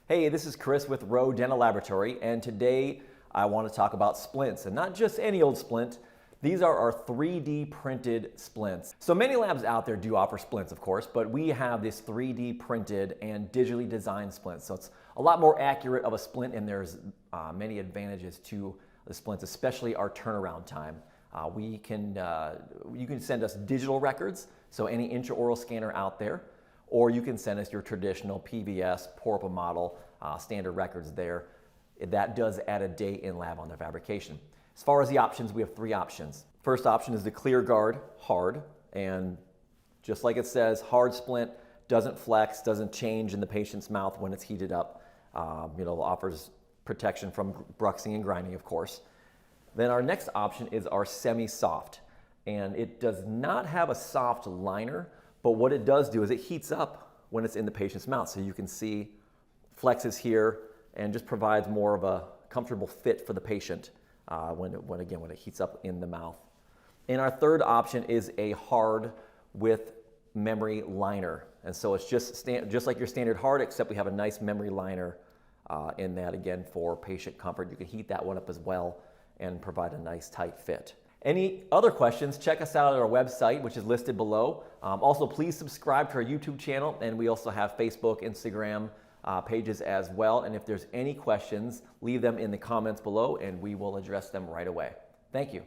Hey, this is Chris with ROE Dental Laboratory, and today I want to talk about splints, and not just any old splint. These are our 3D printed splints. So many labs out there do offer splints, of course, but we have this 3D printed and digitally designed splint. So it's a lot more accurate of a splint, and there's many advantages to the splints, especially our turnaround time. You can send us digital records, so any intraoral scanner out there, or you can send us your traditional PVS, pour-up model, standard records there. That does add a day in lab on the fabrication. As far as the options, we have three options. First option is the CLEARguard Hard, and just like it says, hard splint, doesn't flex, doesn't change in the patient's mouth when it's heated up. Offers protection from bruxing and grinding, of course. Then our next option is our semi-soft, and it does not have a soft liner, but what it does do is it heats up when it's in the patient's mouth. So you can see flexes here and just provides more of a comfortable fit for the patient when it heats up in the mouth. And our third option is a hard with memory liner. And so it's just like your standard hard, except we have a nice memory liner in that, again, for patient comfort. You can heat that one up as well and provide a nice tight fit. Any other questions, check us out at our website, which is listed below. Also, please subscribe to our YouTube channel, and we also have Facebook, Instagram pages as well. And if there's any questions, leave them in the comments below, and we will address them right away. Thank you.